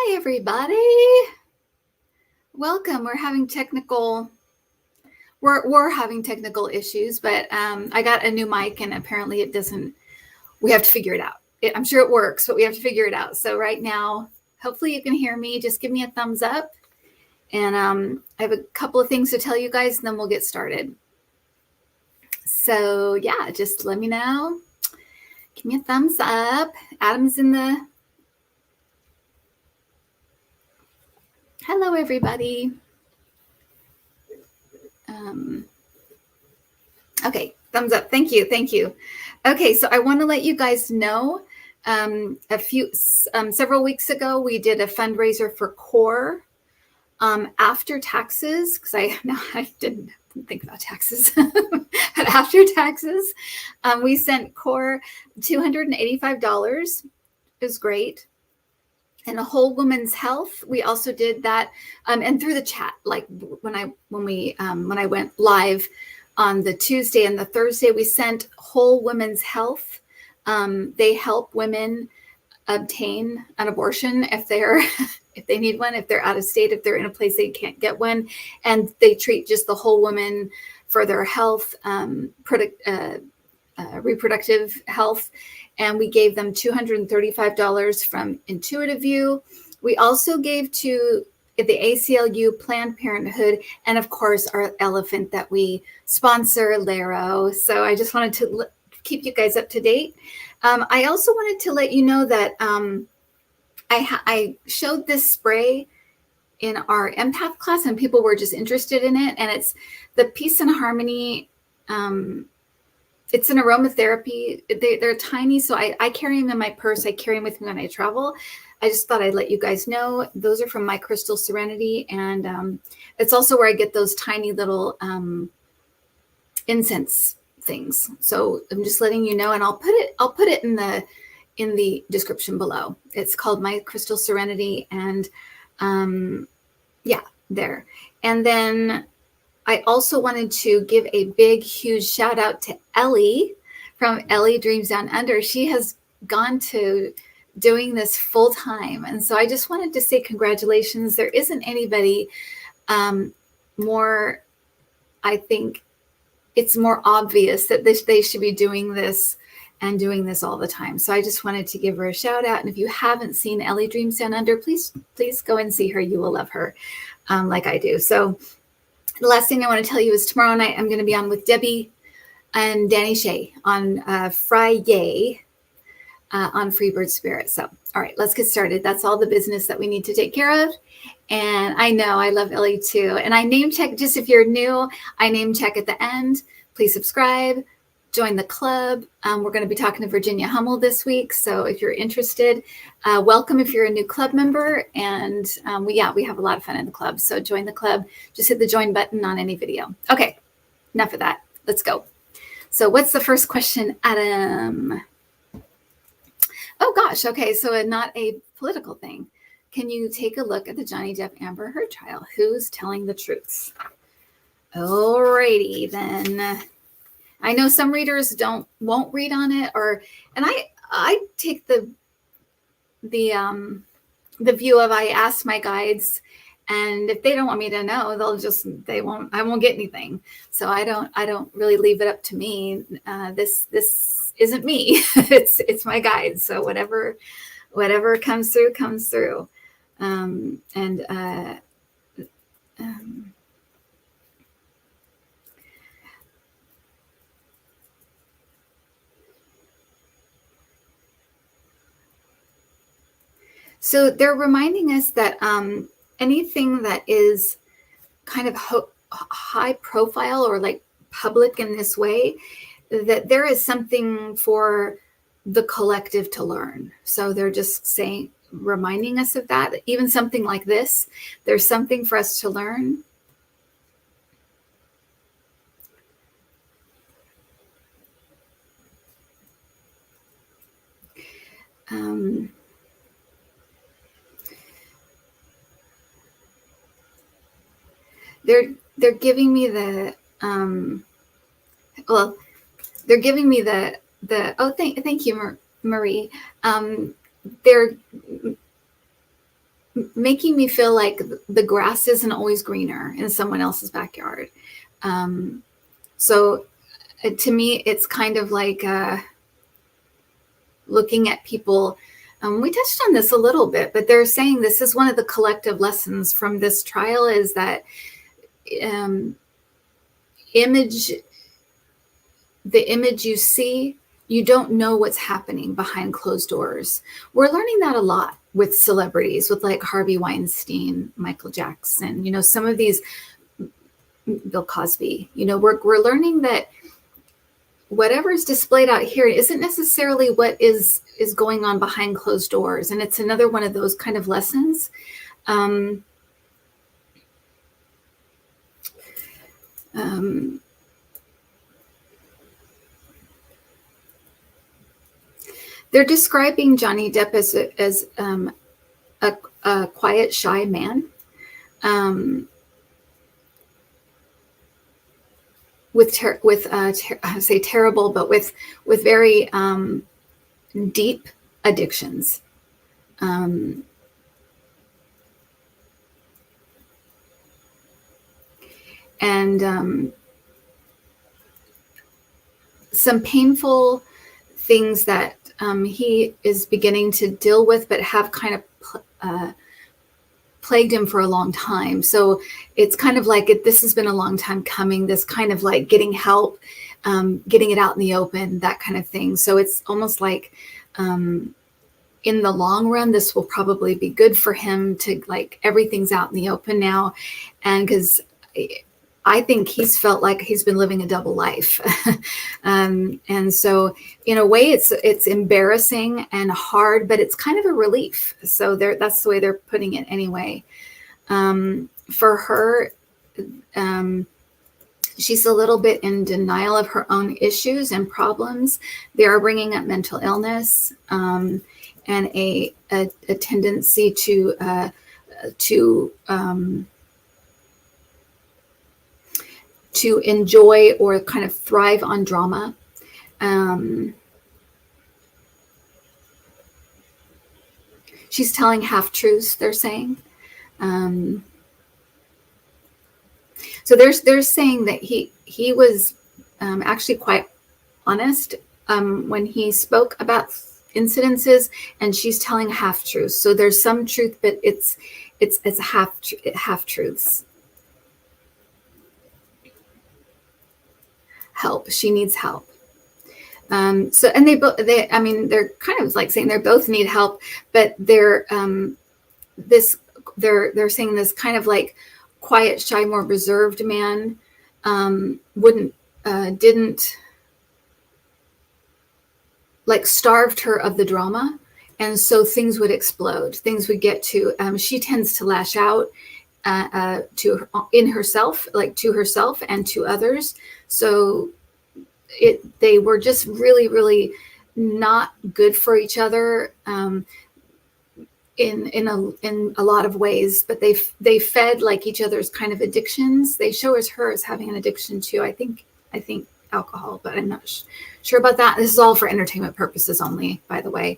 Hi, everybody. Welcome. We're having technical issues, but I got a new mic and apparently it doesn't, we have to figure it out. I'm sure it works, but we have to figure it out. So right now, hopefully you can hear me. Just give me a thumbs up. And I have a couple of things to tell you guys, and then we'll get started. So yeah, just let me know. Give me a thumbs up. Adam's in the... Hello, everybody. Okay, thumbs up. Thank you. Thank you. Okay, so I want to let you guys know several weeks ago, we did a fundraiser for CORE after taxes, because I didn't think about taxes. But after taxes, we sent CORE $285. It was great. And a Whole Woman's Health, we also did that, and through the chat, like when I went live on the Tuesday and the Thursday, we sent Whole Women's Health. They help women obtain an abortion if they need one, if they're out of state, if they're in a place they can't get one, and they treat just the whole woman for their health, reproductive health. And we gave them $235 from Intuitive View. We also gave to the ACLU, Planned Parenthood, and of course our elephant that we sponsor, Laro. So I just wanted to keep you guys up to date. I also wanted to let you know that I showed this spray in our empath class, and people were just interested in it. And it's the Peace and Harmony. It's an aromatherapy. They're tiny, so I carry them in my purse. I carry them with me when I travel. I just thought I'd let you guys know. Those are from My Crystal Serenity, and it's also where I get those tiny little incense things. So I'm just letting you know, and I'll put it in the description below. It's called My Crystal Serenity, and yeah, there. And then I also wanted to give a big, huge shout out to Ellie from Ellie Dreams Down Under. She has gone to doing this full time. And so I just wanted to say congratulations. There isn't anybody more, I think it's more obvious that they should be doing this and doing this all the time. So I just wanted to give her a shout out. And if you haven't seen Ellie Dreams Down Under, please go and see her. You will love her like I do. So the last thing I want to tell you is tomorrow night I'm going to be on with Debbie and Danny Shea on Friday on Freebird Spirit. So, all right, let's get started. That's all the business that we need to take care of. And I know I love Ellie too. And I name check, just if you're new, I name check at the end. Please subscribe, join the club. We're going to be talking to Virginia Hummel this week. So if you're interested, welcome if you're a new club member. And we have a lot of fun in the club. So join the club. Just hit the join button on any video. Okay, enough of that. Let's go. So what's the first question, Adam? Oh gosh, okay, so not a political thing. Can you take a look at the Johnny Depp Amber Heard trial? Who's telling the truth? Alrighty then. I know some readers won't read on it, and I take the view of I ask my guides, and if they don't want me to know, I won't get anything. So I don't really leave it up to me. This isn't me. it's my guides. So whatever comes through comes through. So they're reminding us that anything that is kind of high profile or like public in this way, that there is something for the collective to learn. So they're just reminding us of that. Even something like this, there's something for us to learn. They're giving me the they're giving me the thank you, Marie. They're making me feel like the grass isn't always greener in someone else's backyard. So to me, it's kind of like looking at people. We touched on this a little bit, but they're saying this is one of the collective lessons from this trial, is that the image you see, you don't know what's happening behind closed doors. We're learning that a lot with celebrities, with like Harvey Weinstein, Michael Jackson, some of these, Bill Cosby, we're learning that whatever is displayed out here isn't necessarily what is going on behind closed doors. And it's another one of those kind of lessons. They're describing Johnny Depp as a quiet, shy man. I say terrible, but with very deep addictions. And some painful things that he is beginning to deal with, but have kind of plagued him for a long time. So it's kind of like this has been a long time coming, this kind of like getting help, getting it out in the open, that kind of thing. So it's almost like in the long run, this will probably be good for him to like everything's out in the open now. And because I think he's felt like he's been living a double life. And so in a way it's embarrassing and hard, but it's kind of a relief. So that's the way they're putting it anyway. For her, she's a little bit in denial of her own issues and problems. They are bringing up mental illness, and a tendency to enjoy or kind of thrive on drama. She's telling half-truths, they're saying. So they're saying that he was actually quite honest when he spoke about incidences, and she's telling half-truths. So there's some truth, but it's half-truths. Help. She needs help. So, and they're kind of like saying they both need help, but they're saying this kind of like quiet, shy, more reserved man didn't like starved her of the drama, and so things would explode. Things would get to. She tends to lash out in herself, like to herself and to others. So they were just really, really not good for each other in a lot of ways. But they fed like each other's kind of addictions. They show her as having an addiction too. I think alcohol, but I'm not sure about that. This is all for entertainment purposes only, by the way.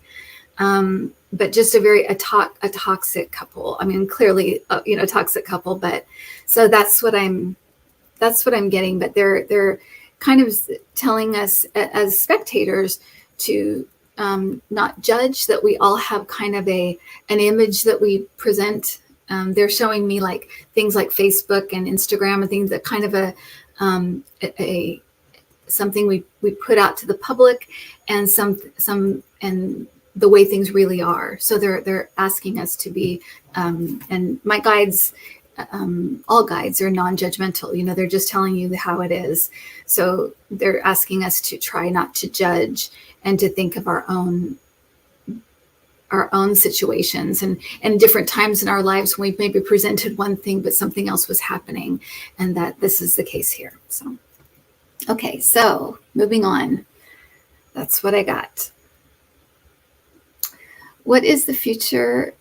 But just a toxic couple. I mean, clearly, a toxic couple. But so that's what I'm getting. But they're kind of telling us as spectators to not judge, that we all have kind of an image that we present. They're showing me like things like Facebook and Instagram and things that kind of something we put out to the public, and some and the way things really are. So they're asking us to be, and my guides, all guides are non-judgmental. They're just telling you how it is. So they're asking us to try not to judge and to think of our own situations and different times in our lives when we maybe presented one thing, but something else was happening, and that this is the case here. So, okay, so moving on. That's what I got. What is the future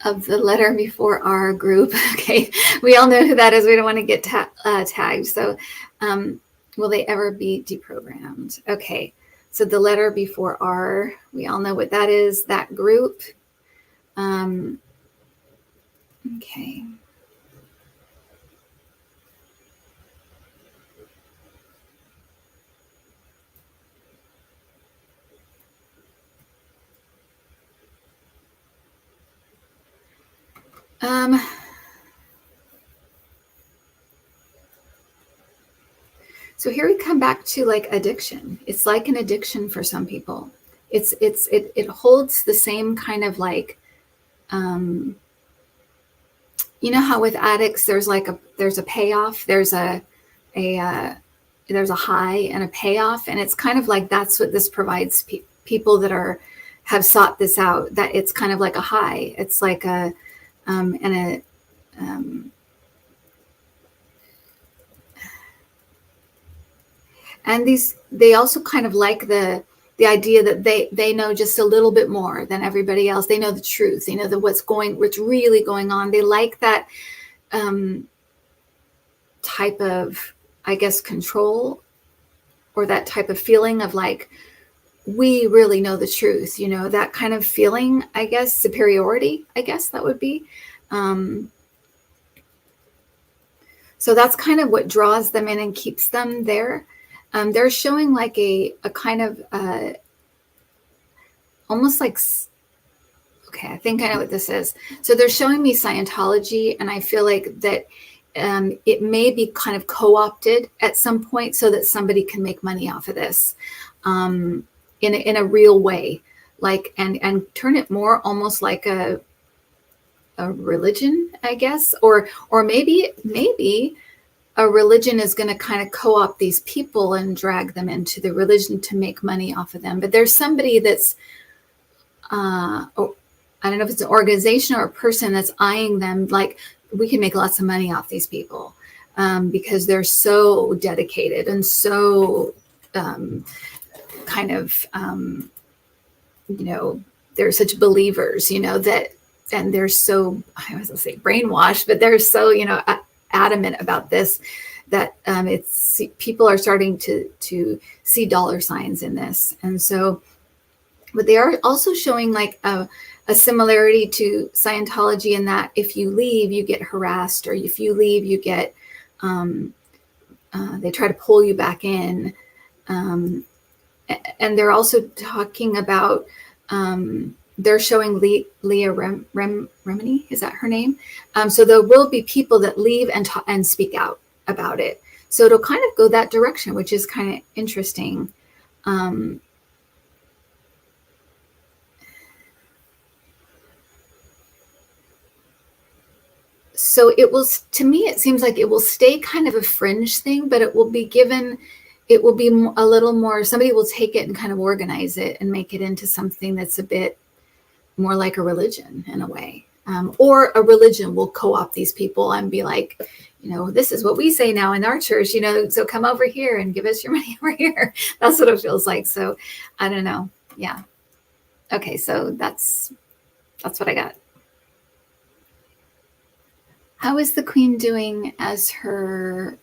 of the letter before R group? Okay, we all know who that is. We don't want to get tagged. So will they ever be deprogrammed? Okay, so the letter before R, we all know what that is, that group. Okay. So here we come back to like addiction. It's like an addiction for some people. It holds the same kind of like, you know how with addicts there's a payoff, there's a there's a high and a payoff, and it's kind of like that's what this provides people that have sought this out. That it's kind of like a high. It's like a and they also kind of like the idea that they know just a little bit more than everybody else. They know the truth. They know what's really going on. They like that type of, I guess, control, or that type of feeling of like, we really know the truth, that kind of feeling, I guess, superiority, I guess that would be. So that's kind of what draws them in and keeps them there. They're showing like a kind of almost like, okay, I think I know what this is. So they're showing me Scientology, and I feel like that it may be kind of co-opted at some point so that somebody can make money off of this in a real way, like and turn it more almost like a religion, I guess, or maybe a religion is going to kind of co-opt these people and drag them into the religion to make money off of them. But there's somebody that's, I don't know if it's an organization or a person that's eyeing them like, we can make lots of money off these people because they're so dedicated and so kind of, they're such believers, that, and they're so, I was going to say brainwashed, but they're so, adamant about this, that it's people are starting to see dollar signs in this. And so, but they are also showing like a similarity to Scientology in that if you leave, you get harassed, or if you leave, you get, they try to pull you back in. And they're also talking about, they're showing Leah Remini, is that her name? So there will be people that leave and speak out about it. So it'll kind of go that direction, which is kind of interesting. So it will, to me, it seems like it will stay kind of a fringe thing, but it will be a little more, somebody will take it and kind of organize it and make it into something that's a bit more like a religion in a way. Or a religion will co-opt these people and be like, this is what we say now in our church, so come over here and give us your money over here. That's what it feels like. So I don't know. Yeah. Okay. So that's what I got. How is the Queen doing as her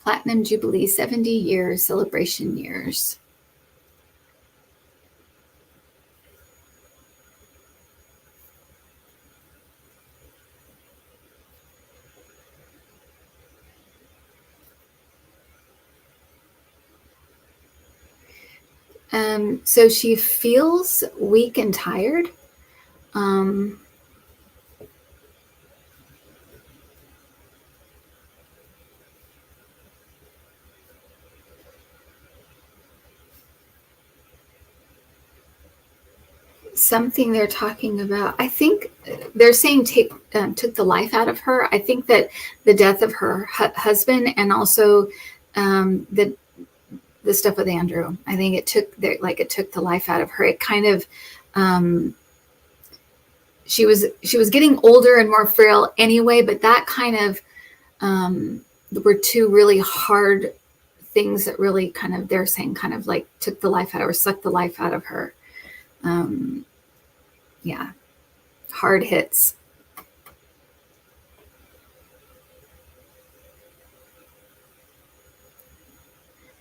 Platinum Jubilee 70 year celebration years? So she feels weak and tired. Something they're talking about, I think they're saying took the life out of her. I think that the death of her husband, and also the stuff with Andrew, I think it took the life out of her. It kind of, she was getting older and more frail anyway, but that kind of were two really hard things that really kind of, they're saying kind of like took the life out of her, sucked the life out of her. Yeah, hard hits.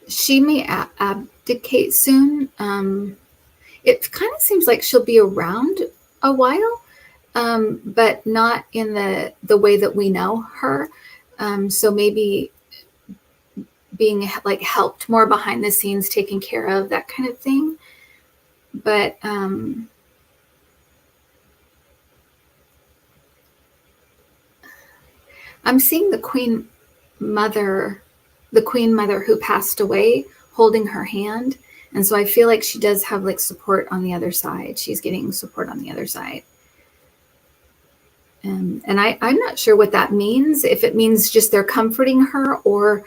She may abdicate soon. It kind of seems like she'll be around a while. but not in the way that we know her. So maybe being like helped more behind the scenes, taken care of, that kind of thing. But I'm seeing the Queen Mother who passed away holding her hand. And so I feel like she does have like support on the other side. She's getting support on the other side. And I'm not sure what that means, if it means just they're comforting her or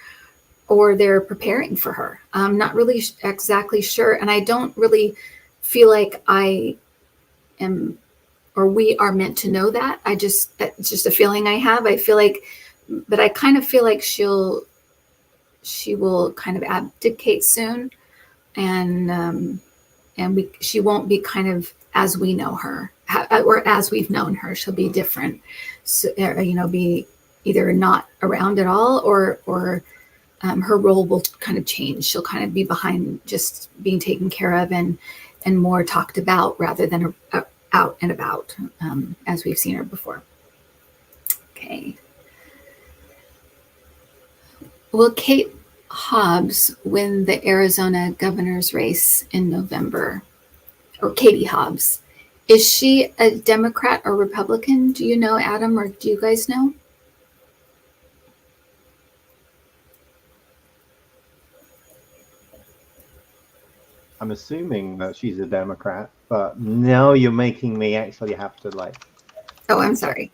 they're preparing for her. I'm not really exactly sure. And I don't really feel like I am, or we are meant to know that. It's just a feeling I have. I feel like, but I kind of feel like she will kind of abdicate soon. And she won't be kind of as we know her, or as we've known her. She'll be different. So, be either not around at all, or her role will kind of change. She'll kind of be behind, just being taken care of and more talked about rather than out and about, as we've seen her before. Okay. Will Kate Hobbs win the Arizona governor's race in November? Or Katie Hobbs. Is she a Democrat or Republican? Do you know, Adam, or do you guys know? I'm assuming that she's a Democrat, but now you're making me actually have to like. Oh, I'm sorry.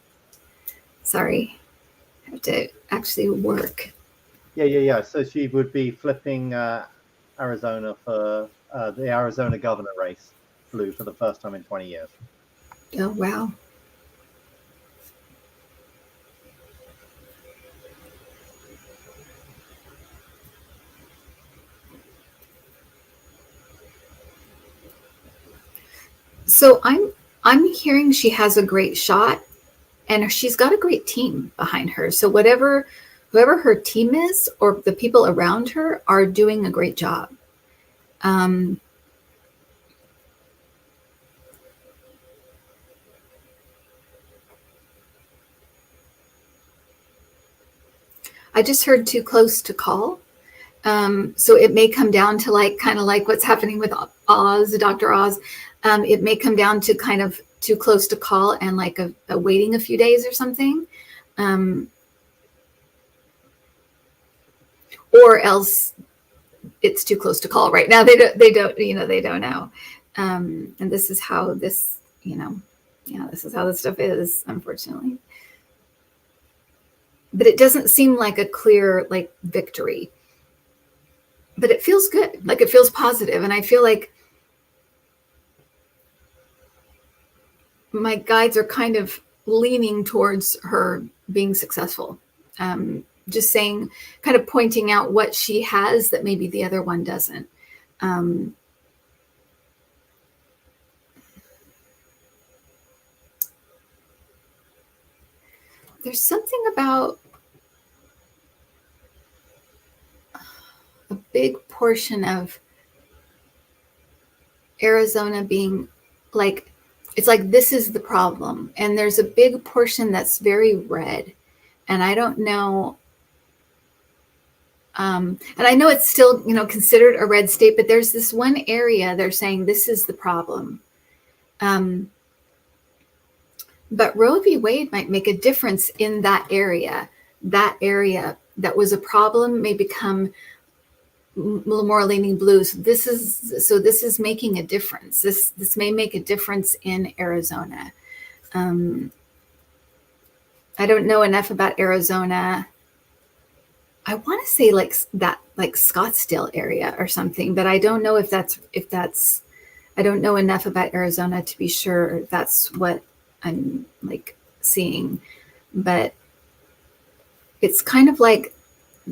I have to actually work. Yeah. So she would be flipping Arizona for the Arizona governor race, blue, for the first time in 20 years. Oh, wow. So I'm hearing she has a great shot, and she's got a great team behind her. So whoever her team is, or the people around her, are doing a great job. I just heard too close to call. So it may come down to like, kind of like what's happening with Oz, Dr. Oz. It may come down to kind of too close to call and like a waiting a few days or something. Or else it's too close to call right now. They don't know. And this is how this stuff is, unfortunately. But it doesn't seem like a clear like victory. But it feels good. Like it feels positive. And I feel like my guides are kind of leaning towards her being successful. Just saying, kind of pointing out what she has that maybe the other one doesn't. There's something about a big portion of Arizona being like, it's like, this is the problem. And there's a big portion that's very red. And I don't know. And I know it's still, considered a red state, but there's this one area they're saying this is the problem. But Roe v. Wade might make a difference in that area. That area that was a problem may become more leaning blue. So this is making a difference. This may make a difference in Arizona. I don't know enough about Arizona. I want to say like that, like Scottsdale area or something, but I don't know if that's, I don't know enough about Arizona to be sure that's what I'm like seeing. But it's kind of like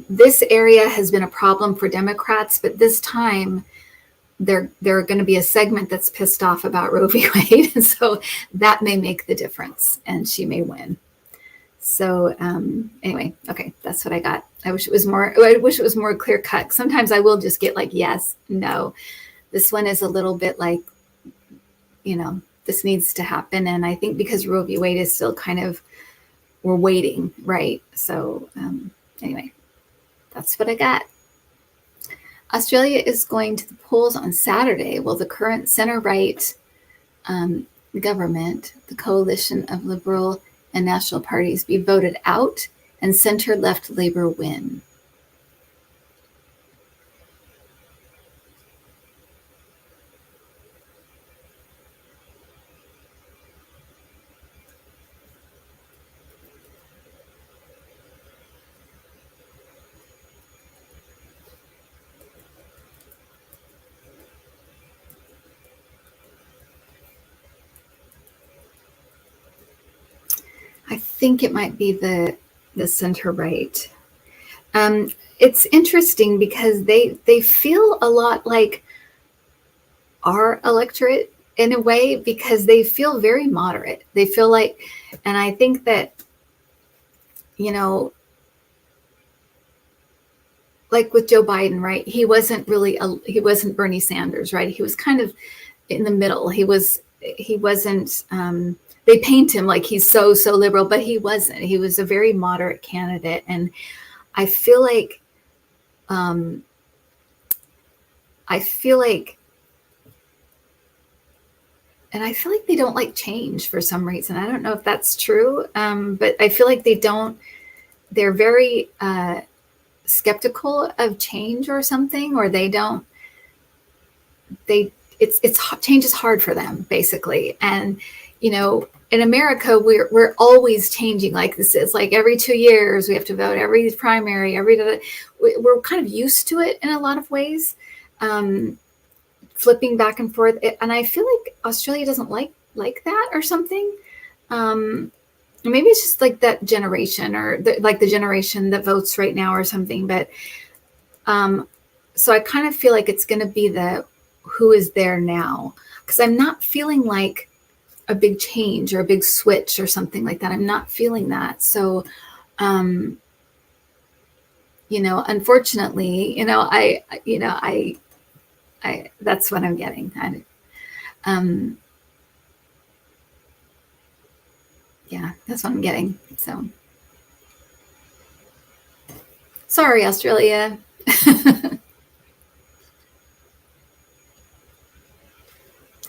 this area has been a problem for Democrats, but this time they're going to be a segment that's pissed off about Roe v. Wade. And so that may make the difference and she may win. So anyway, okay, that's what I got. I wish it was more clear cut. Sometimes I will just get like, yes, no. This one is a little bit like, the this needs to happen. And I think because Roe v. Wade is still kind of, we're waiting, right? So anyway, that's what I got. Australia is going to the polls on Saturday. Will the current center-right government, the coalition of Liberal and National parties, be voted out and center-left Labour win? I think it might be the center-right. It's interesting because they feel a lot like our electorate in a way, because they feel very moderate. They feel like, and I think that, you know, like with Joe Biden, right? He wasn't Bernie Sanders, right? He was kind of in the middle. He wasn't, they paint him like he's so liberal, but he wasn't. He was a very moderate candidate. And I feel like, and I feel like they don't like change for some reason. I don't know if that's true, but I feel like they're very skeptical of change or something, or change is hard for them, basically. And, you know, in America, we're always changing. Like this is like every 2 years we have to vote, every primary, we're kind of used to it in a lot of ways, flipping back and forth. And I feel like Australia doesn't like that or something. Maybe it's just like that generation, or the generation that votes right now or something. But so I kind of feel like it's going to be who is there now, because I'm not feeling like a big change or a big switch or something like that. I'm not feeling that. So, you know, unfortunately, you know, I that's what I'm getting. Yeah, that's what I'm getting. So, sorry, Australia.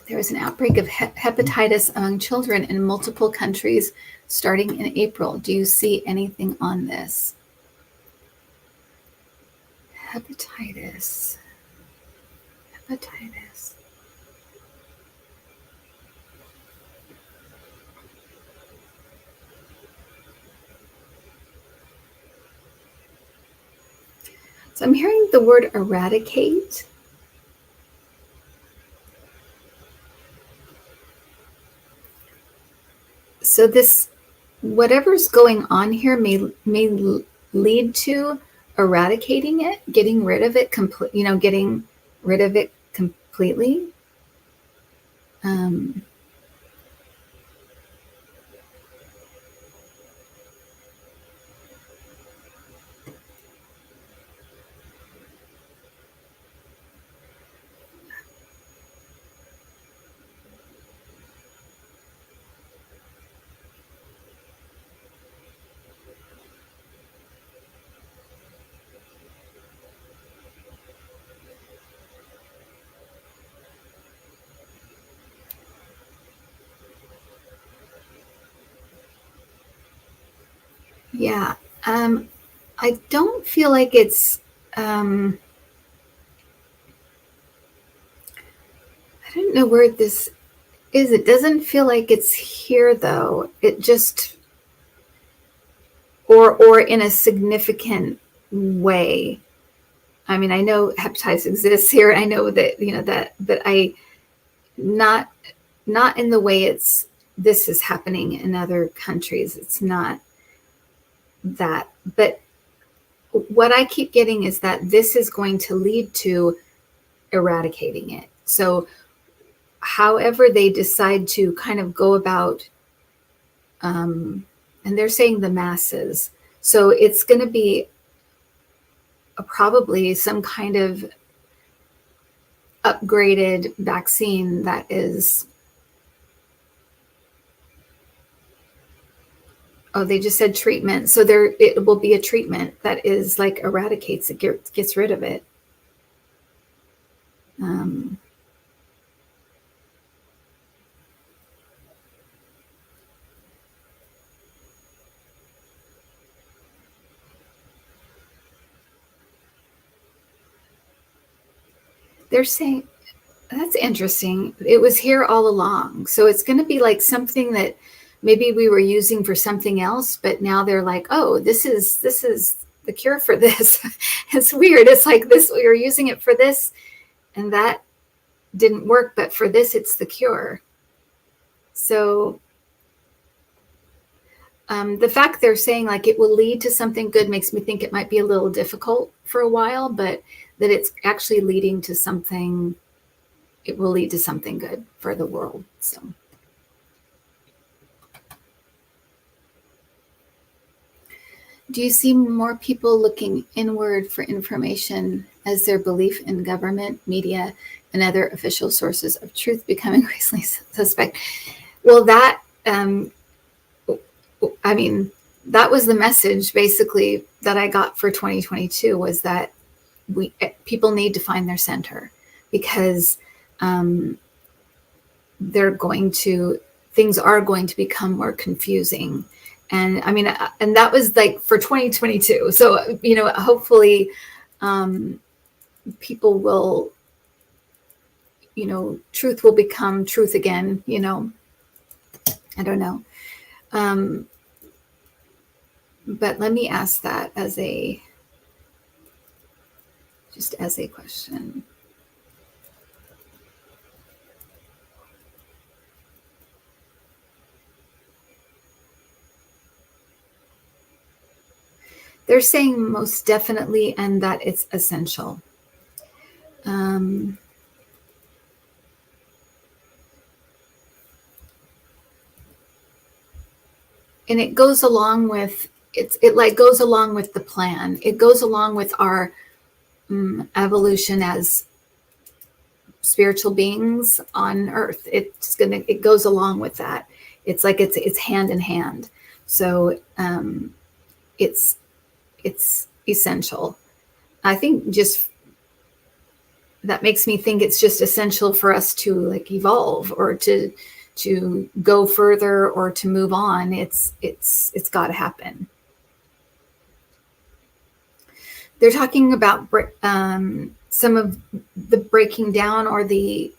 There was an outbreak of hepatitis among children in multiple countries starting in April. Do you see anything on this? Hepatitis. So I'm hearing the word eradicate. So this, whatever's going on here may lead to eradicating it, getting rid of it completely. Yeah. I don't feel like it's, I don't know where this is. It doesn't feel like it's here, though. It just, or in a significant way. I mean, I know hepatitis exists here. I know that, you know, that, but not in the way this is happening in other countries. It's not that. But what I keep getting is that this is going to lead to eradicating it. So however they decide to kind of go about, and they're saying the masses. So it's going to be probably some kind of upgraded vaccine that is Oh, they just said treatment. So it will be a treatment that is like eradicates it, gets rid of it. They're saying, that's interesting. It was here all along. So it's going to be like something that maybe we were using for something else, but now they're like, oh, this is the cure for this. It's weird. It's like this, we were using it for this and that didn't work, but for this, it's the cure. So the fact they're saying like it will lead to something good makes me think it might be a little difficult for a while, but that it's actually leading to something, it will lead to something good for the world. So. Do you see more people looking inward for information as their belief in government, media, and other official sources of truth become increasingly suspect? Well, that, I mean, that was the message basically that I got for 2022 was that people need to find their center because things are going to become more confusing. And I mean, and that was like for 2022. So, hopefully people will, truth will become truth again, I don't know. But let me ask that as a question. They're saying most definitely, and that it's essential. And it goes along with it goes along with the plan. It goes along with our evolution as spiritual beings on Earth. It goes along with that. It's like it's hand in hand. So it's essential. I think just that makes me think it's just essential for us to like evolve or to go further or to move on. It's got to happen. They're talking about some of the breaking down or the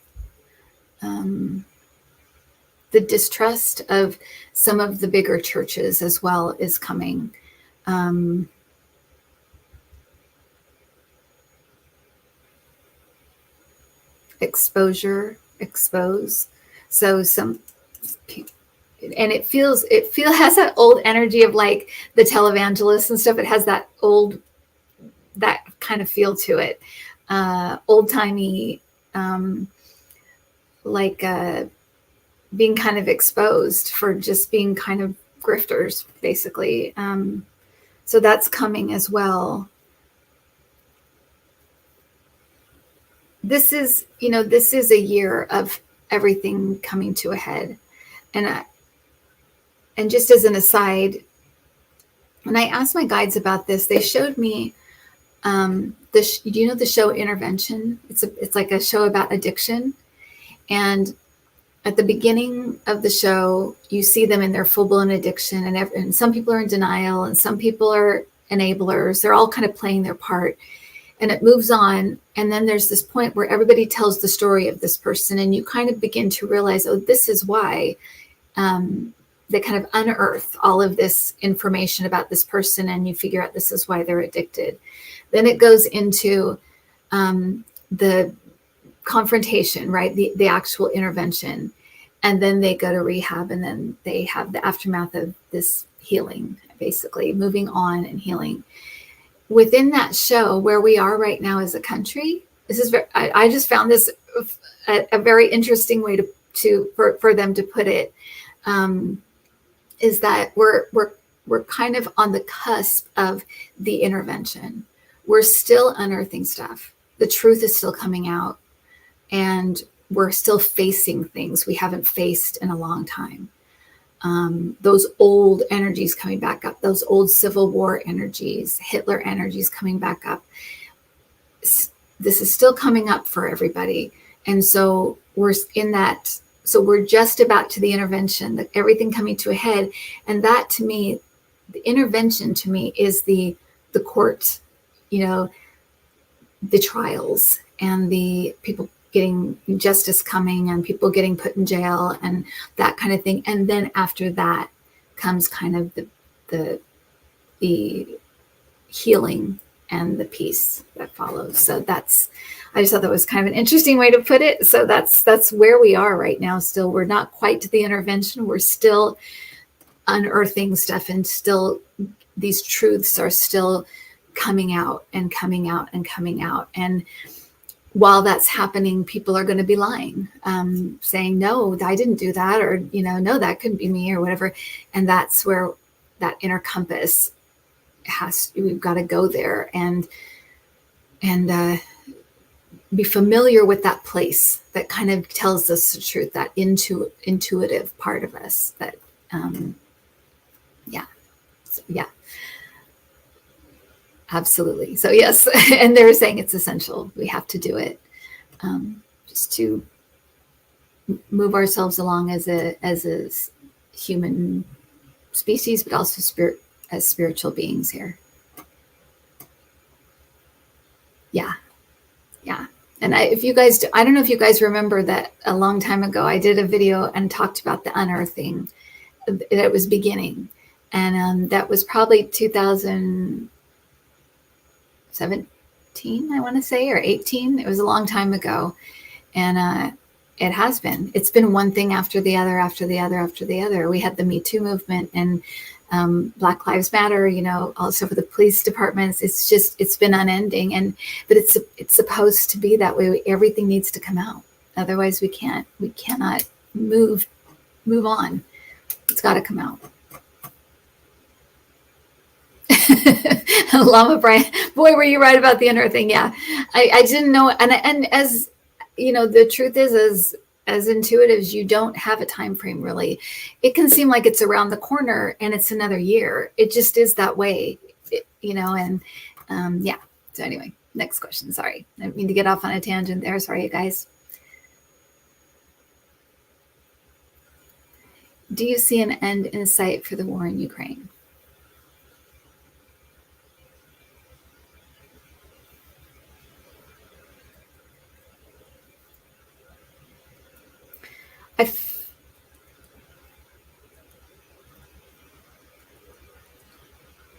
distrust of some of the bigger churches as well is coming. Expose. So some people, and it has that old energy of like the televangelists and stuff. It has that kind of feel to it, old timey, being kind of exposed for just being kind of grifters, basically. So that's coming as well. This is a year of everything coming to a head. And just as an aside, when I asked my guides about this, they showed me the show Intervention? It's like a show about addiction. And at the beginning of the show, you see them in their full-blown addiction, and some people are in denial, and some people are enablers. They're all kind of playing their part. And it moves on. And then there's this point where everybody tells the story of this person, and you kind of begin to realize, oh, this is why they kind of unearth all of this information about this person, and you figure out this is why they're addicted. Then it goes into the confrontation, right? The actual intervention. And then they go to rehab, and then they have the aftermath of this healing, basically moving on and healing. Within that show, where we are right now as a country, this is I just found this a very interesting way for them to put it, is that we're kind of on the cusp of the intervention. We're still unearthing stuff. The truth is still coming out, and we're still facing things we haven't faced in a long time. those old energies coming back up, those old Civil War energies, Hitler energies coming back up. This is still coming up for everybody. And so we're in that. So we're just about to the intervention, everything coming to a head. And that, to me, the intervention to me is the court, the trials and the people getting justice coming and people getting put in jail and that kind of thing. And then after that comes kind of the healing and the peace that follows. So I just thought that was kind of an interesting way to put it. So that's where we are right now. Still, we're not quite to the intervention. We're still unearthing stuff, and still these truths are still coming out and coming out and coming out. And while that's happening, people are going to be lying, saying, no, I didn't do that, or, no, that couldn't be me, or whatever. And that's where that inner compass we've got to go there and be familiar with that place that kind of tells us the truth, that intuitive part of us that, yeah, absolutely. So yes, and they're saying it's essential. We have to do it, just to move ourselves along as a human species, but also as spiritual beings here. Yeah. And I don't know if you guys remember that a long time ago, I did a video and talked about the unearthing that was beginning. And that was probably 2017, I want to say, or 18. It was a long time ago. And it's been one thing after the other, after the other, after the other. We had the Me Too movement and Black Lives Matter, also for the police departments. It's been unending. But it's supposed to be that way. Everything needs to come out. Otherwise we cannot move on. It's got to come out. Llama Brian, boy, were you right about the unearthing. Yeah, I didn't know. And as the truth is, as intuitives, you don't have a time frame, really. It can seem like it's around the corner and it's another year. It just is that way, and yeah. So anyway, next question. Sorry, I didn't mean to get off on a tangent there. Sorry, you guys. Do you see an end in sight for the war in Ukraine?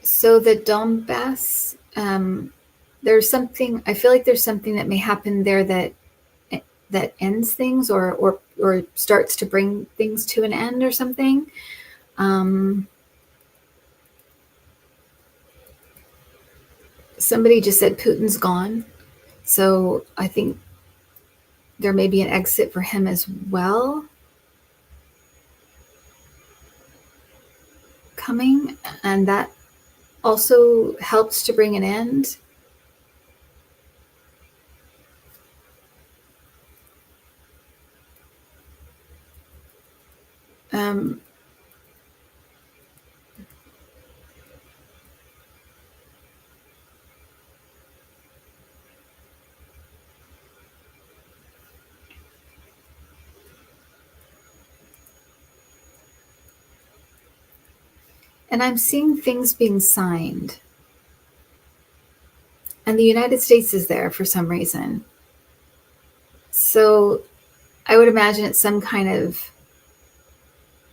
So the Donbass, there's something, I feel like there's something that may happen there that ends things or starts to bring things to an end or something. Somebody just said Putin's gone. So I think there may be an exit for him as well coming, and that also helps to bring an end. And I'm seeing things being signed. And the United States is there for some reason. So I would imagine it's some kind of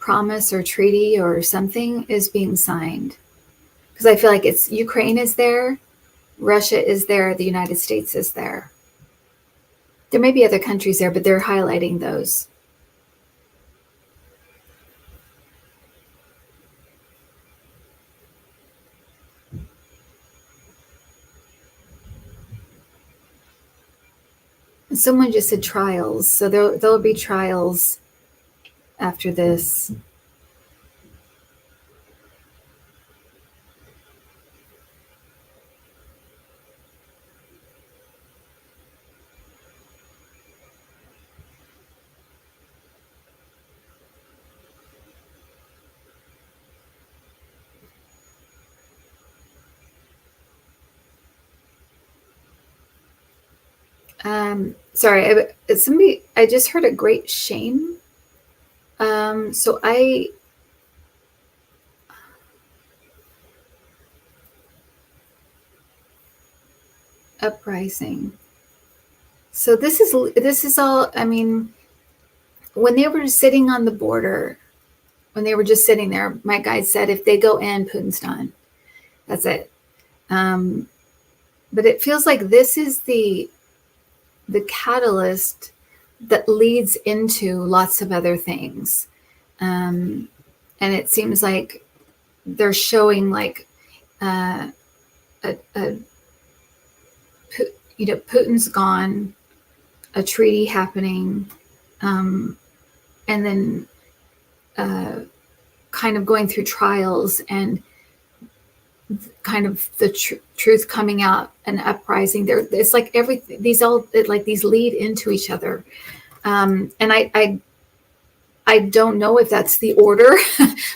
promise or treaty or something is being signed. Because I feel like it's Ukraine is there, Russia is there, the United States is there. There may be other countries there, but they're highlighting those. And someone just said trials. So there'll be trials after this. Sorry, I just heard a great shame. So uprising. So this is all, I mean, when they were sitting on the border, when they were just sitting there, my guide said, if they go in, Putin's done. That's it. But it feels like this is the catalyst that leads into lots of other things. And it seems like they're showing like Putin's gone, a treaty happening, and then kind of going through trials and kind of the truth coming out and uprising. It's like everything. These lead into each other, and I don't know if that's the order,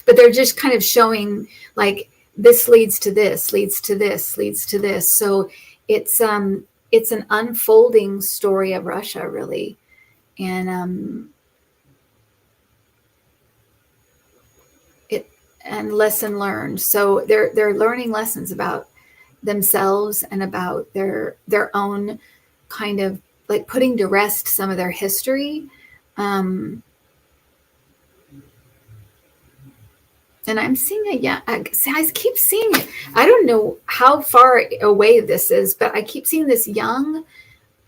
but they're just kind of showing like this leads to this, leads to this, leads to this. So it's an unfolding story of Russia, really, and and lesson learned. So they're learning lessons about themselves and about their own kind of like putting to rest some of their history. And I'm seeing I keep seeing it. I don't know how far away this is, but I keep seeing this young,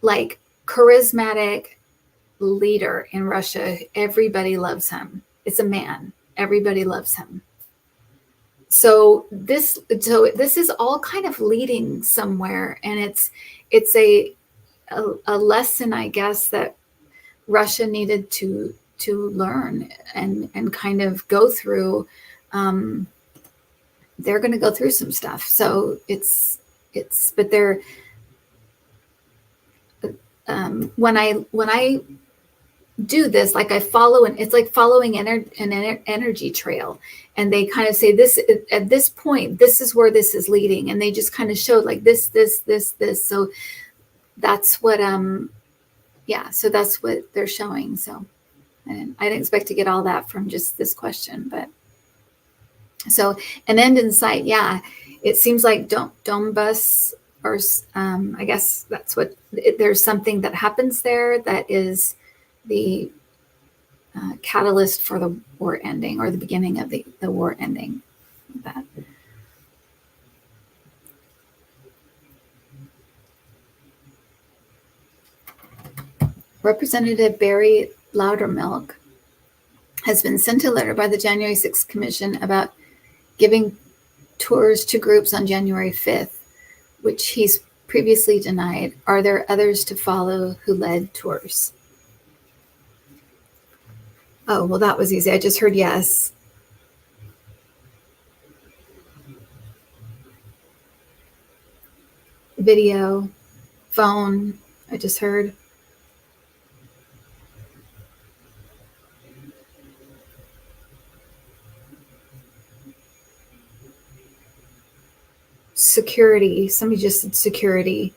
like charismatic leader in Russia. Everybody loves him. It's a man. Everybody loves him. So this is all kind of leading somewhere, and it's a lesson, I guess, that Russia needed to learn and kind of go through. They're going to go through some stuff. So but they're when I do this, like I follow, and it's like following an energy trail, and they kind of say this at this point, this is where this is leading, and they just kind of showed like this. So that's what so that's what they're showing. So I didn't expect to get all that from just this question, but so an end in sight. Yeah, it seems like Donbas, or I guess that's what there's something that happens there that is the catalyst for the war ending, or the beginning of the war ending. That. Representative Barry Loudmilk has been sent a letter by the January 6th Commission about giving tours to groups on January 5th, which he's previously denied. Are there others to follow who led tours? Oh, well, that was easy. I just heard yes. Video, phone, I just heard. Security. Somebody just said security.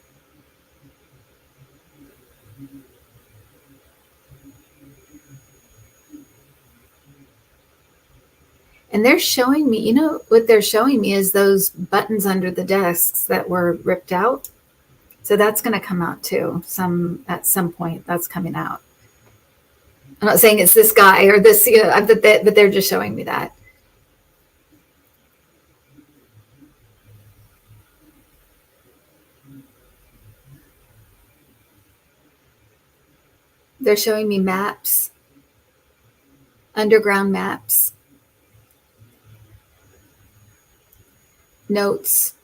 And they're showing me, what they're showing me is those buttons under the desks that were ripped out. So that's going to come out too. At some point, that's coming out. I'm not saying it's this guy or this, but they're just showing me that. They're showing me maps, underground maps, notes.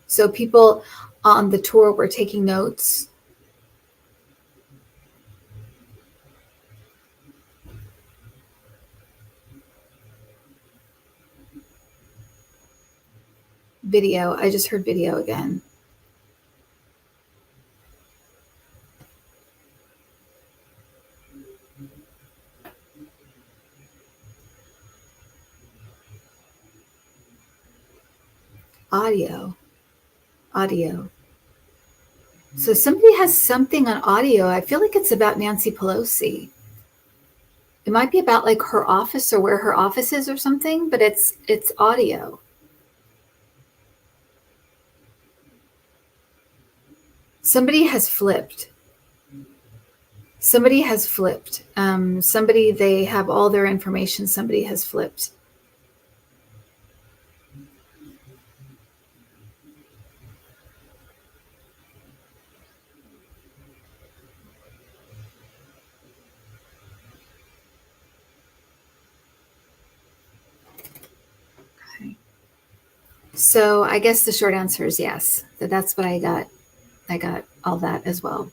So people on the tour were taking notes. Video. I just heard video again. Audio. So somebody has something on audio. I feel like it's about Nancy Pelosi. It might be about like her office or where her office is or something, but it's audio. Somebody has flipped. Somebody has flipped. Somebody, they have all their information. Somebody has flipped. So I guess the short answer is yes. That's what I got. I got all that as well.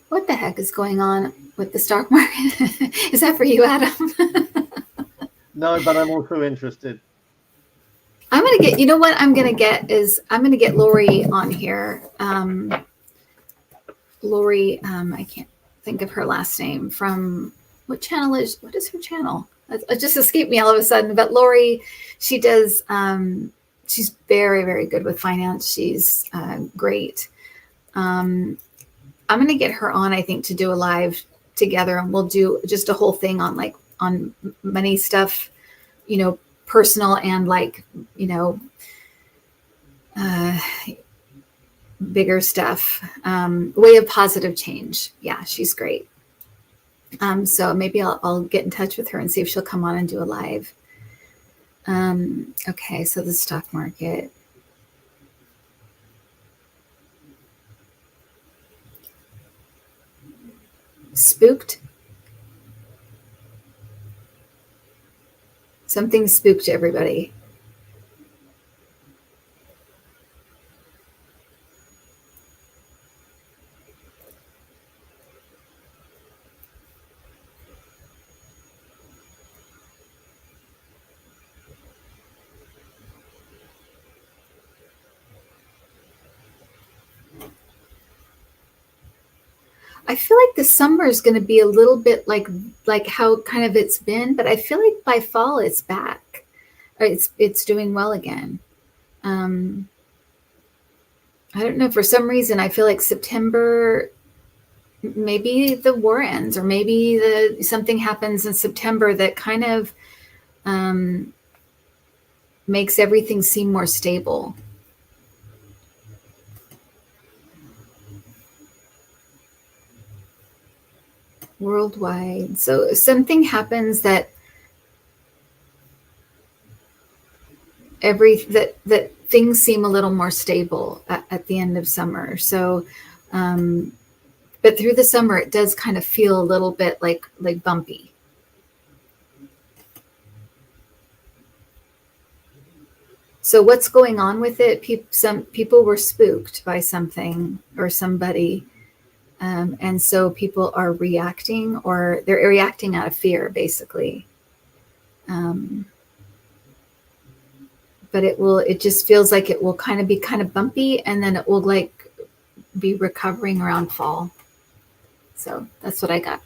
What the heck is going on with the stock market? Is that for you, Adam? No, but I'm also interested. I'm going to get, you know what I'm going to get is I'm going to get Lori on here. Lori, I can't think of her last name from what is her channel? It just escaped me all of a sudden, but Lori, she does, she's very, very good with finance. She's great. I'm going to get her on, I think, to do a live together, and we'll do just a whole thing on like on money stuff, you know, personal and like, you know, bigger stuff, way of positive change. Yeah, she's great. So maybe I'll get in touch with her and see if she'll come on and do a live. Okay, so the stock market. Spooked. Something spooked everybody. I feel like the summer is going to be a little bit like how kind of it's been, but I feel like by fall it's back. It's doing well again. I don't know, for some reason I feel like September, maybe the war ends, or maybe something happens in September that kind of makes everything seem more stable. Worldwide. So something happens that that things seem a little more stable at the end of summer. So, but through the summer, it does kind of feel a little bit like bumpy. So what's going on with it? Some people were spooked by something or somebody. And so people are reacting, or they're reacting out of fear, basically. But it just feels like it will kind of be kind of bumpy, and then it will like be recovering around fall. So that's what I got.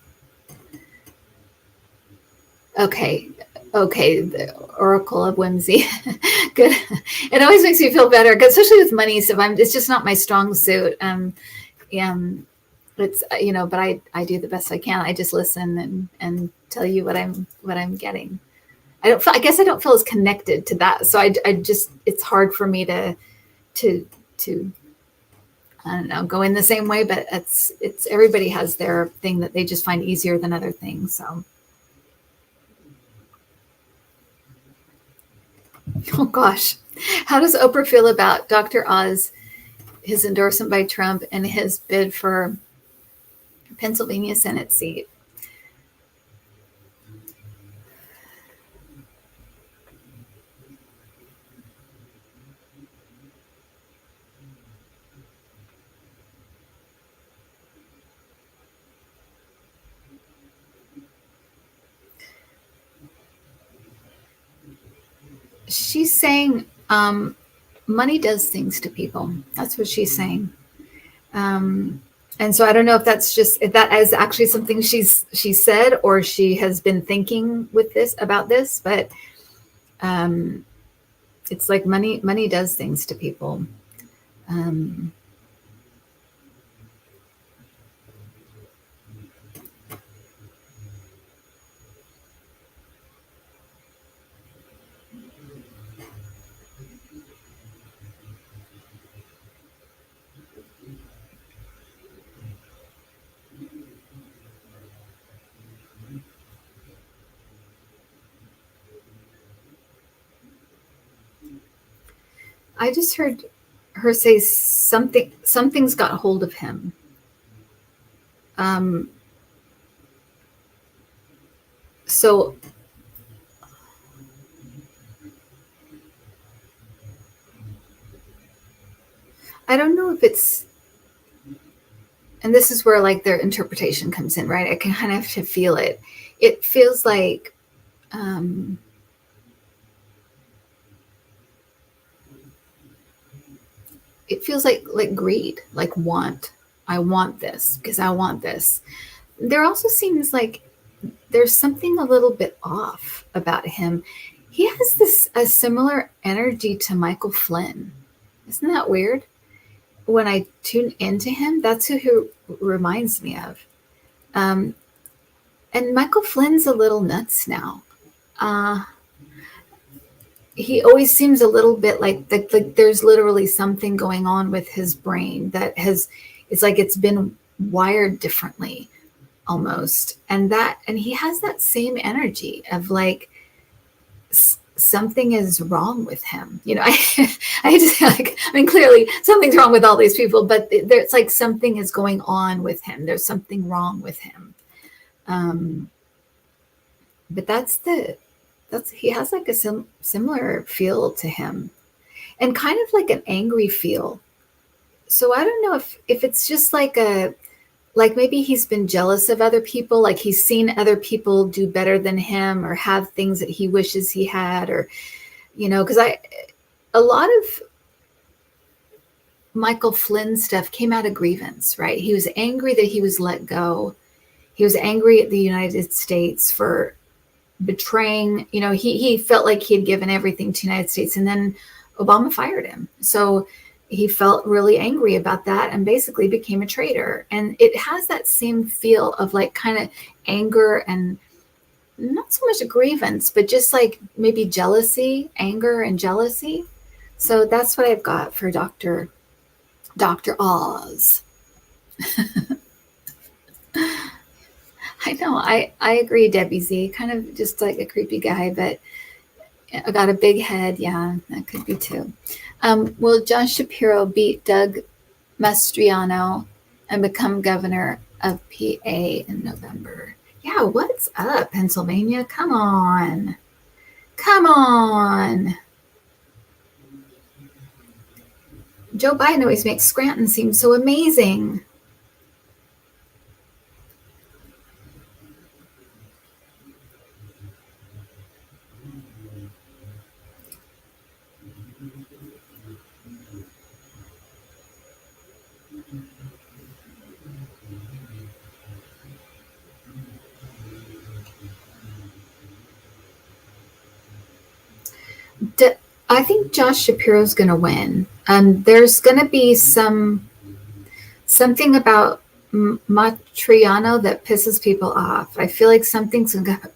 Okay. The Oracle of Whimsy. Good. It always makes me feel better, especially with money stuff. It's just not my strong suit. It's, you know, but I do the best I can. I just listen and tell you what I'm getting. I guess I don't feel as connected to that. So I just, it's hard for me to I don't know, go in the same way, but it's everybody has their thing that they just find easier than other things. So. Oh gosh. How does Oprah feel about Dr. Oz, his endorsement by Trump, and his bid for Pennsylvania Senate seat? She's saying money does things to people. That's what she's saying. And so I don't know if that is actually something she said, or she has been thinking about this, but It's like money does things to people. I just heard her say something's got hold of him. So I don't know if it's, and this is where like their interpretation comes in, right? I can kind of have to feel it. It feels like like greed, like want. I want this because I want this. There also seems like there's something a little bit off about him. He has a similar energy to Michael Flynn. Isn't that weird? When I tune into him, that's who he reminds me of. And Michael Flynn's a little nuts now. He always seems a little bit like there's literally something going on with his brain that it's like it's been wired differently almost. And he has that same energy of like something is wrong with him. You know, I just like, I mean, clearly something's wrong with all these people, but there's like something is going on with him. There's something wrong with him. But he has like a similar feel to him, and kind of like an angry feel. So I don't know if it's just like maybe he's been jealous of other people, like he's seen other people do better than him or have things that he wishes he had, or, you know, because a lot of Michael Flynn stuff came out of grievance, right? He was angry that he was let go. He was angry at the United States for betraying, you know, he felt like he had given everything to the United States, and then Obama fired him. So he felt really angry about that and basically became a traitor. And it has that same feel of like kind of anger and not so much a grievance, but just like maybe jealousy, anger and jealousy. So that's what I've got for Dr. Oz. I know. I agree, Debbie Z. Kind of just like a creepy guy, but I got a big head. Yeah, that could be too. Will John Shapiro beat Doug Mastriano and become governor of PA in November? Yeah, what's up, Pennsylvania? Come on. Come on. Joe Biden always makes Scranton seem so amazing. I think Josh Shapiro's going to win. There's going to be something about Mastriano that pisses people off. I feel like something's going to,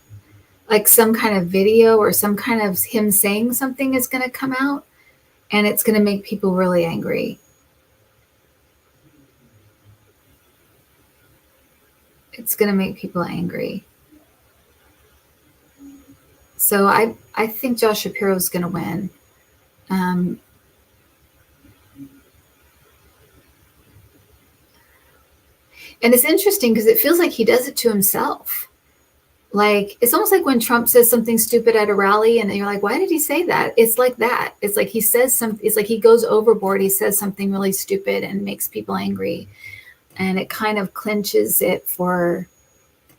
like some kind of video or some kind of him saying something is going to come out, and it's going to make people really angry. It's going to make people angry. So I think Josh Shapiro's going to win. And it's interesting because it feels like he does it to himself. Like, it's almost like when Trump says something stupid at a rally and you're like, why did he say that? It's like that. It's like he says something, it's like he goes overboard. He says something really stupid and makes people angry. And it kind of clinches it for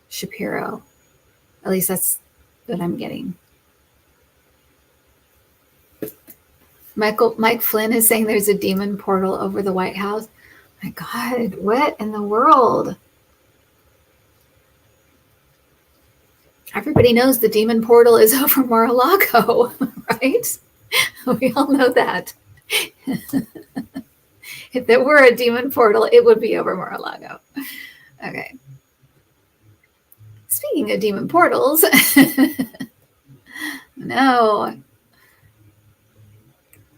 Shapiro. At least that's what I'm getting. Mike Flynn is saying there's a demon portal over the White House. My God, what in the world? Everybody knows the demon portal is over Mar-a-Lago, right? We all know that. If there were a demon portal, it would be over Mar-a-Lago. Okay. Speaking of demon portals, no.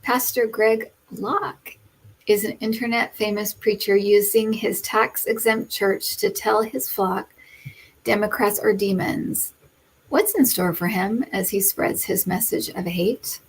Pastor Greg Locke is an internet famous preacher using his tax-exempt church to tell his flock Democrats are demons. What's in store for him as he spreads his message of hate?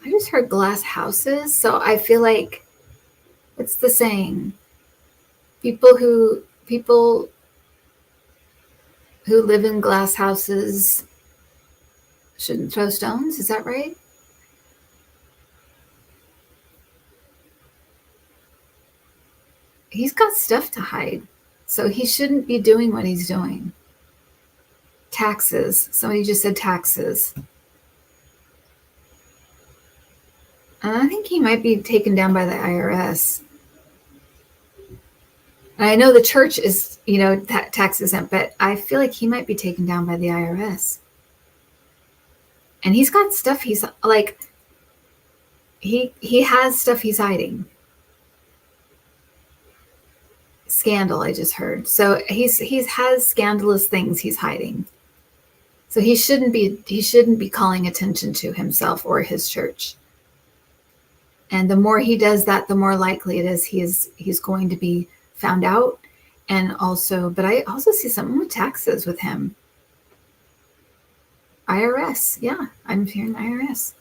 I just heard glass houses, so I feel like, what's the saying? People who live in glass houses shouldn't throw stones. Is that right? He's got stuff to hide, so he shouldn't be doing what he's doing. Taxes. Somebody just said taxes. And I think he might be taken down by the IRS. And I know the church is, tax exempt, but I feel like he might be taken down by the IRS. And he's got stuff he's like, he has stuff he's hiding. Scandal, I just heard. So he has scandalous things he's hiding. So he shouldn't be calling attention to himself or his church. And the more he does that, the more likely it is he's going to be found out. And also, but I also see something with taxes with him. IRS, yeah, I'm hearing IRS.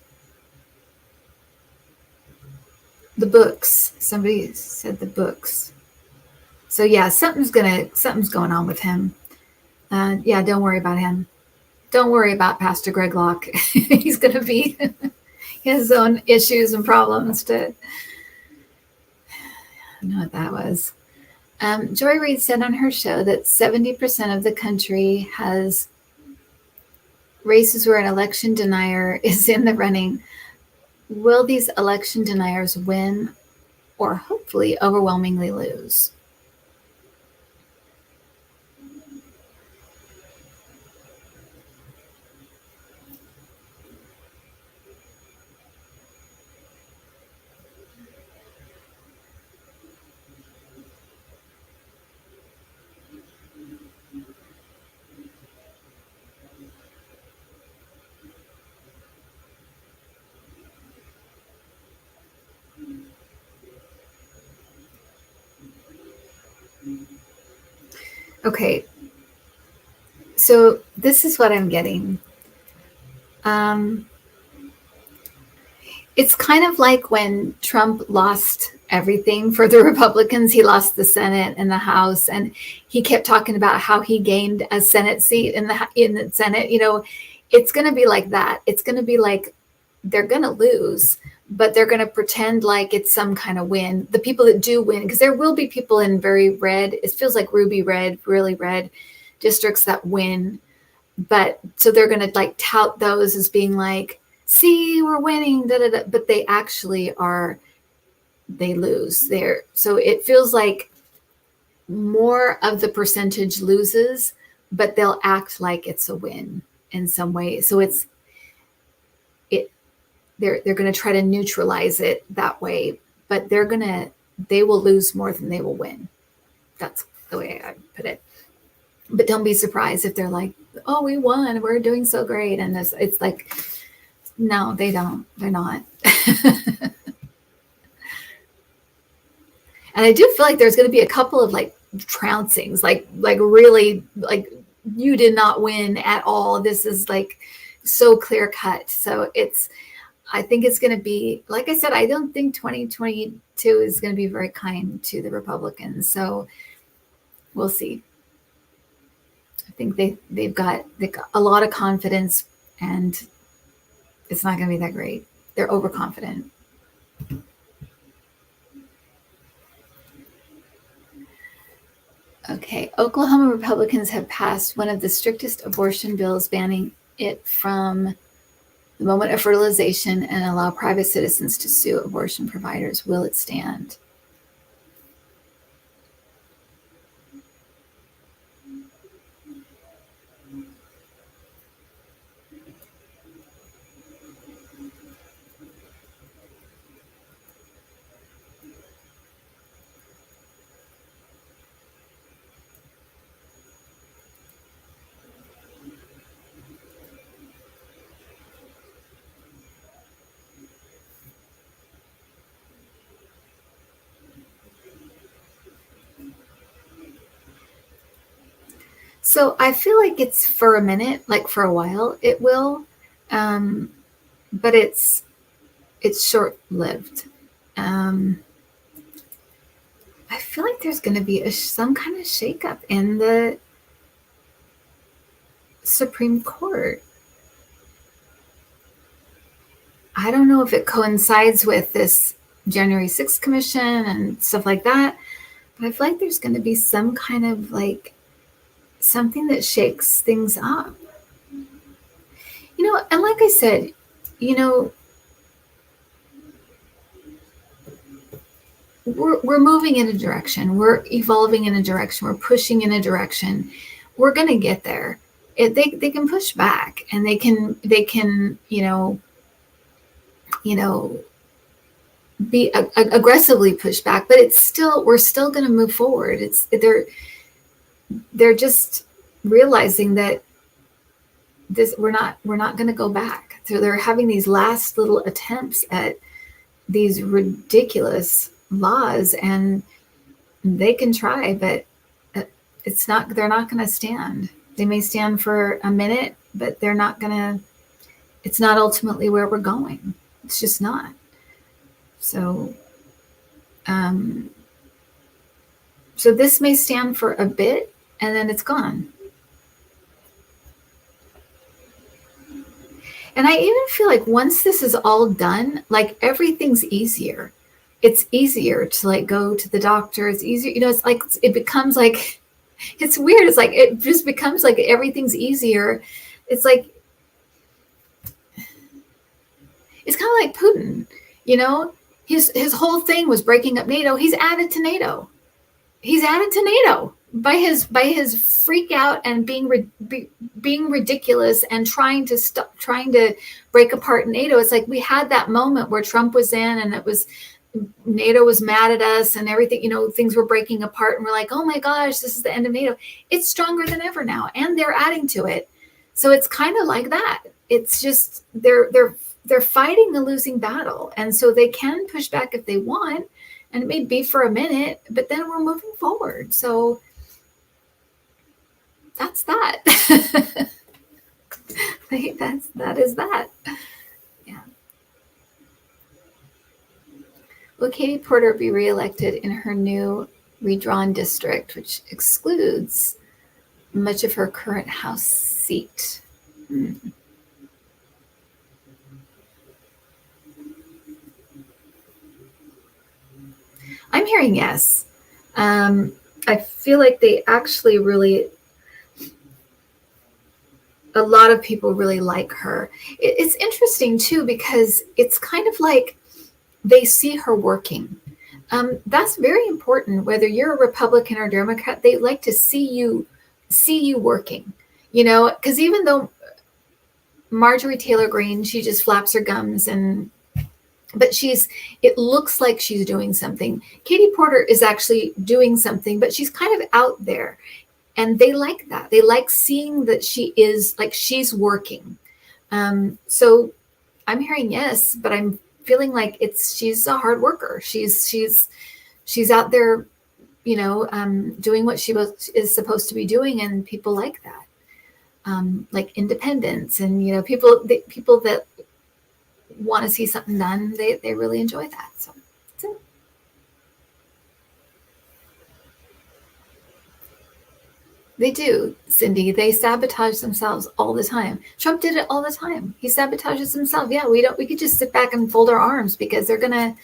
The books. Somebody said the books. So yeah, something's going on with him. Yeah, don't worry about him. Don't worry about Pastor Greg Locke. He's going to be his own issues and problems to. I don't know what that was. Joy Reid said on her show that 70% of the country has races where an election denier is in the running. Will these election deniers win or hopefully overwhelmingly lose? Okay, so this is what I'm getting. It's kind of like when Trump lost everything for the Republicans. He lost the Senate and the House, and he kept talking about how he gained a Senate seat in the Senate. It's going to be like that. It's going to be like they're going to lose, but they're going to pretend like it's some kind of win. The people that do win, because there will be people in very red, it feels like ruby red, really red districts that win. But so they're going to like tout those as being like, see, we're winning, da, da, da. But they actually they lose there. So it feels like more of the percentage loses, but they'll act like it's a win in some way. So they're going to try to neutralize it that way, but they will lose more than they will win. That's the way I put it. But don't be surprised if they're like, oh, we won, we're doing so great. And it's like, no, they don't. They're not. And I do feel like there's going to be a couple of like trouncings, like really like you did not win at all. This is like so clear cut. So I think it's going to be, like I said, I don't think 2022 is going to be very kind to the Republicans. So we'll see. I think they've got a lot of confidence, and it's not going to be that great. They're overconfident. Okay, Oklahoma Republicans have passed one of the strictest abortion bills banning it from the moment of fertilization and allow private citizens to sue abortion providers? Will it stand? So I feel like it's for a minute, like for a while it will, but it's short-lived. I feel like there's going to be some kind of shakeup in the Supreme Court. I don't know if it coincides with this January 6th commission and stuff like that, but I feel like there's going to be some kind of like something that shakes things up. And like I said, we're moving in a direction. We're evolving in a direction. We're pushing in a direction. We're going to get there. They can push back, and they can be aggressively pushed back, but we're still going to move forward. They're just realizing that we're not going to go back. So they're having these last little attempts at these ridiculous laws, and they can try, but they're not going to stand. They may stand for a minute, but it's not ultimately where we're going. It's just not. So, so this may stand for a bit, and then it's gone. And I even feel like once this is all done, like everything's easier. It's easier to like go to the doctor. It's easier, it's like, it becomes like, it's weird. It's like, it just becomes like everything's easier. It's like, it's kind of like Putin, his whole thing was breaking up NATO. He's added to NATO. By his freak out and being ridiculous and trying to break apart NATO. It's like we had that moment where Trump was in, and it was NATO was mad at us and everything, things were breaking apart, and we're like, oh my gosh, this is the end of NATO. It's stronger than ever now, and they're adding to it. So it's kind of like that. It's just they're fighting a losing battle, and so they can push back if they want, and it may be for a minute, but then we're moving forward. So that's that. that is that. Yeah. Will Katie Porter be reelected in her new redrawn district, which excludes much of her current House seat? I'm hearing yes. I feel like they actually a lot of people really like her. It's interesting too, because it's kind of like they see her working. That's very important. Whether you're a Republican or Democrat, they like to see you working, because even though Marjorie Taylor Greene, she just flaps her gums but it looks like she's doing something. Katie Porter is actually doing something, but she's kind of out there. And they like that. They like seeing that she's working. So I'm hearing yes, but I'm feeling like she's a hard worker. She's out there, doing what she is supposed to be doing, and people like that. Like independence, and people that want to see something done, they really enjoy that. So that's it. They do, Cindy. They sabotage themselves all the time. Trump did it all the time. He sabotages himself. Yeah, we could just sit back and fold our arms because they're gonna,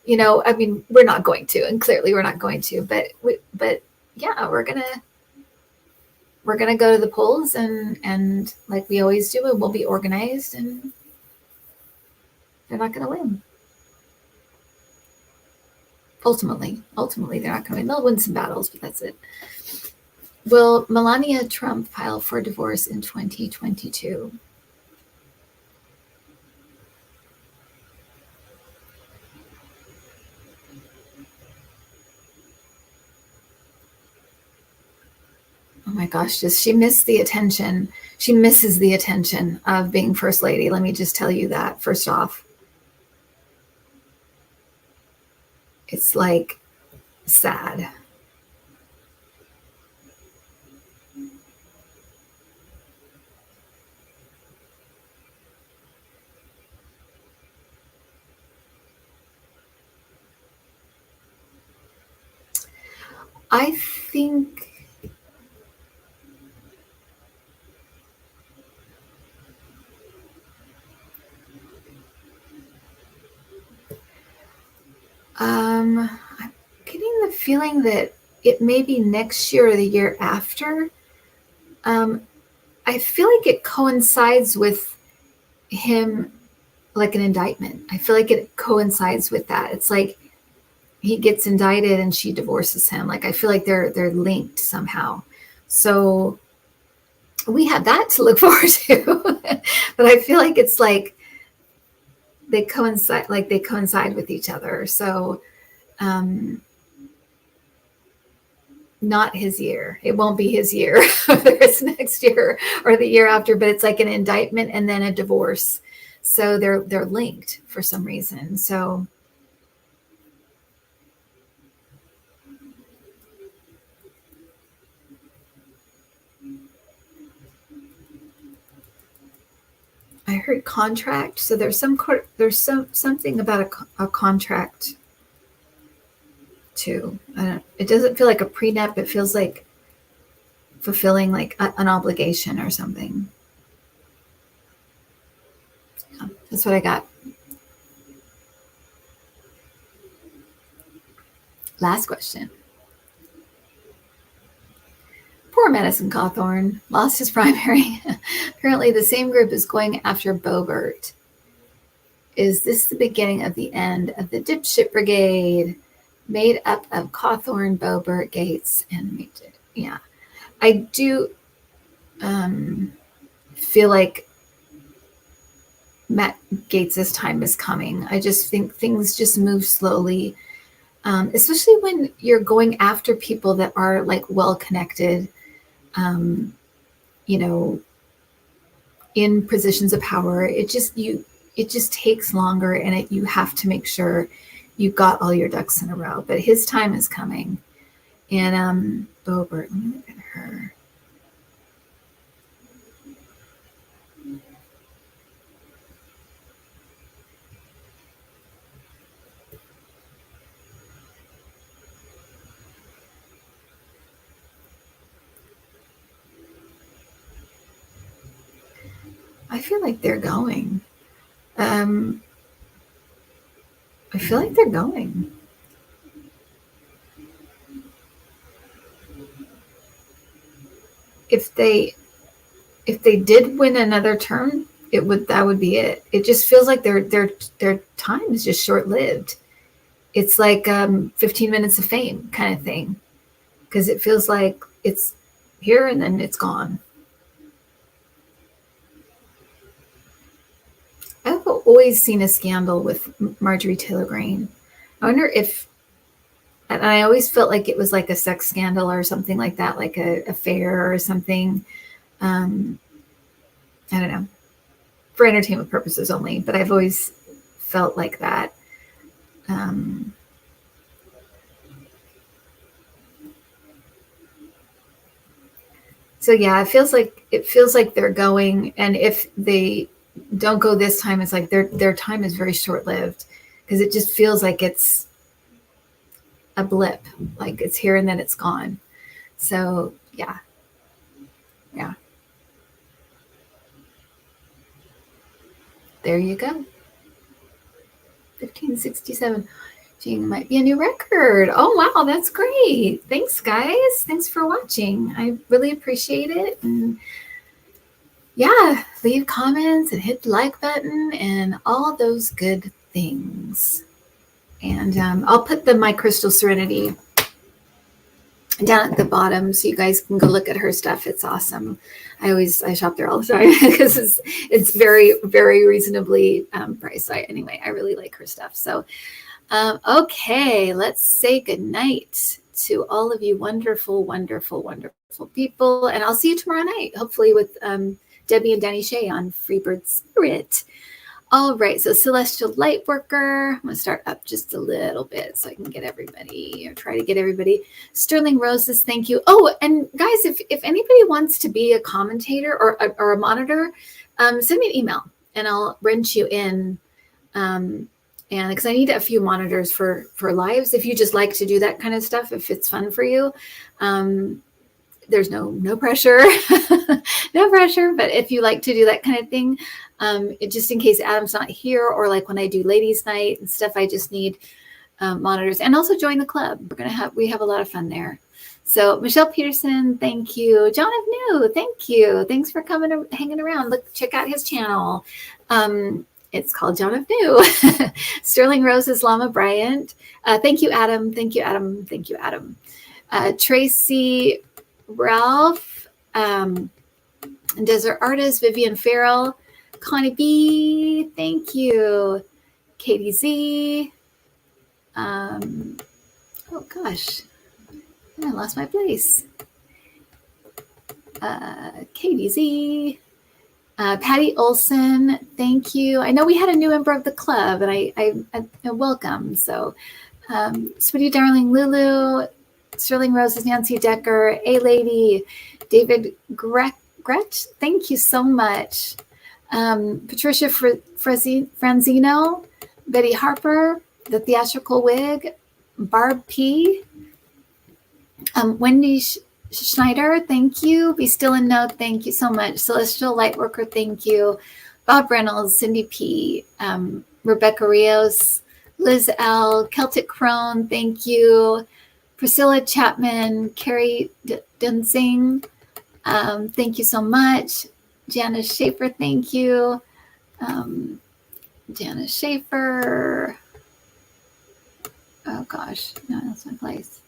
we're not going to, and clearly we're not going to, but yeah, we're gonna we're going to go to the polls and like we always do, and we'll be organized, and they're not going to win. Ultimately, they're not going to win. They'll win some battles, but that's it. Will Melania Trump file for divorce in 2022? Oh my gosh, does she miss the attention? She misses the attention of being first lady. Let me just tell you that first off. It's like sad. I think I'm getting the feeling that it may be next year or the year after. I feel like it coincides with him, like an indictment. I feel like it coincides with that. It's like he gets indicted and she divorces him. Like, I feel like they're linked somehow. So we have that to look forward to. But I feel like it's like they coincide with each other. So not his year. It won't be his year, whether it's next year or the year after, but it's like an indictment and then a divorce. So they're linked for some reason. So I heard contract. So there's something about a contract too. It doesn't feel like a prenup. It feels like fulfilling like an obligation or something. Yeah, that's what I got. Last question. Poor Madison Cawthorn lost his primary. Apparently the same group is going after Boebert. Is this the beginning of the end of the dipshit brigade made up of Cawthorn, Boebert, Gates, and Reid? Yeah. I do feel like Matt Gates' time is coming. I just think things just move slowly, especially when you're going after people that are like well-connected, in positions of power. It just takes longer, and you have to make sure you've got all your ducks in a row. But his time is coming. And Boebert, let me look at her. I feel like they're going. I feel like they're going. If they did win another term, that would be it. It just feels like their time is just short-lived. It's like 15 minutes of fame kind of thing, because it feels like it's here and then it's gone. I've always seen a scandal with Marjorie Taylor Greene. I wonder if, and I always felt like it was like a sex scandal or something like that, like a affair or something. I don't know, for entertainment purposes only, but I've always felt like that. So yeah, it feels like they're going, and if they don't go this time, it's like their time is very short-lived, because it just feels like it's a blip, like it's here and then it's gone. So yeah. There you go. 1567. Might be a new record. Oh, wow. That's great. Thanks, guys. Thanks for watching. I really appreciate it. And yeah, leave comments and hit the like button and all those good things. And I'll put My Crystal Serenity down at the bottom so you guys can go look at her stuff. It's awesome. I shop there all the time because it's very, very reasonably priced. Anyway, I really like her stuff. So okay, let's say goodnight to all of you wonderful, wonderful, wonderful people. And I'll see you tomorrow night, hopefully with Debbie and Danny Shea on Freebird Spirit. All right, so Celestial Lightworker. I'm going to start up just a little bit so I can get everybody, or try to get everybody. Sterling Roses, thank you. Oh, and guys, if anybody wants to be a commentator or a monitor, send me an email and I'll rent you in. And because I need a few monitors for lives, if you just like to do that kind of stuff, if it's fun for you, there's no pressure, no pressure. But if you like to do that kind of thing, just in case Adam's not here, or like when I do ladies' night and stuff, I just need monitors. And also join the club. We have a lot of fun there. So Michelle Peterson, thank you. John of New, thank you. Thanks for coming and hanging around. Look, check out his channel. It's called John of New. Sterling Roses, Lama Bryant. Thank you, Adam. Thank you, Adam. Thank you, Adam. Tracy Ralph. Desert Artist, Vivian Farrell. Connie B. Thank you. Katie Z. Oh, gosh. I lost my place. Katie Z. Patty Olson, thank you. I know we had a new member of the club, and I welcome. So, Sweetie Darling Lulu, Sterling Roses, Nancy Decker, A Lady, David Gret, thank you so much. Patricia Franzino, Betty Harper, The Theatrical Wig, Barb P, Wendy Schneider, thank you. Be Still and Know, thank you so much. Celestial Lightworker, thank you. Bob Reynolds, Cindy P, Rebecca Rios, Liz L, Celtic Crone, thank you. Priscilla Chapman, Carrie Dunsing, thank you so much. Janice Schaefer, thank you. Janice Schaefer. Oh gosh, no, that's my place.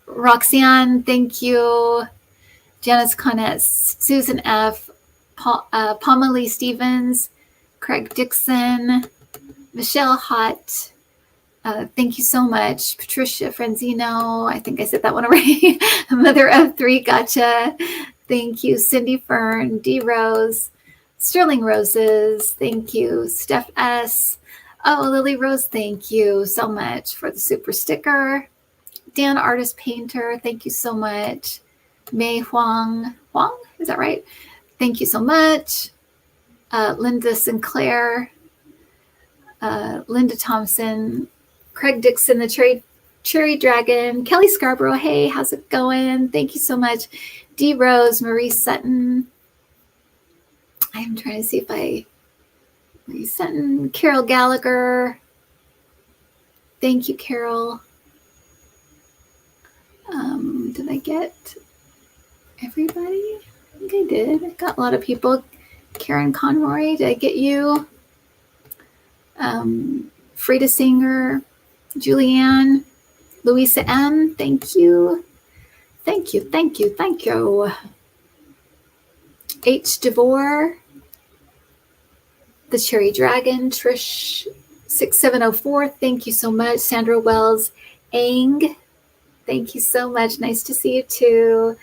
Roxanne, thank you. Janice Connett, Susan F, Palma Lee Stevens, Craig Dixon, Michelle Hott, thank you so much. Patricia Franzino, I think I said that one already. Mother of Three, gotcha. Thank you. Cindy Fern, D Rose, Sterling Roses, thank you. Steph S. Oh, Lily Rose, thank you so much for the super sticker. Dan Artist Painter, thank you so much. Mei Huang, is that right? Thank you so much. Linda Sinclair, Linda Thompson, Craig Dixon, the Cherry Dragon, Kelly Scarborough, hey, how's it going? Thank you so much. D Rose, Marie Sutton. I'm trying to see if Marie Sutton, Carol Gallagher. Thank you, Carol. Did I get everybody? I think I did. I got a lot of people. Karen Conroy, did I get you? Frida Singer, Julianne, Louisa M, thank you. Thank you, thank you, thank you. H. DeVore, The Cherry Dragon, Trish 6704, thank you so much. Sandra Wells, Ang, thank you so much. Nice to see you too.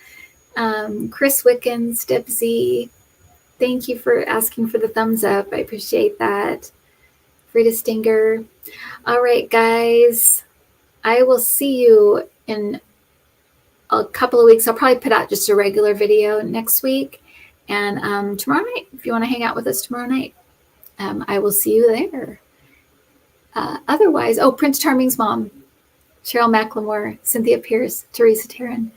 Chris Wickens, Deb Z, thank you for asking for the thumbs up. I appreciate that. Frida Stinger. All right, guys, I will see you in a couple of weeks. I'll probably put out just a regular video next week. And tomorrow night, if you want to hang out with us tomorrow night, I will see you there. Otherwise, Prince Charming's mom, Cheryl McLemore, Cynthia Pierce, Teresa Tarrin.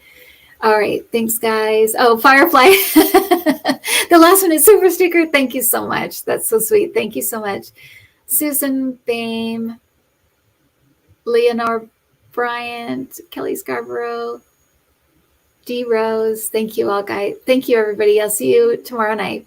All right, thanks, guys. Oh, Firefly. The last one is super sticker. Thank you so much. That's so sweet. Thank you so much. Susan Bame, Leonore Bryant, Kelly Scarborough, D Rose. Thank you all, guys. Thank you, everybody. I'll see you tomorrow night.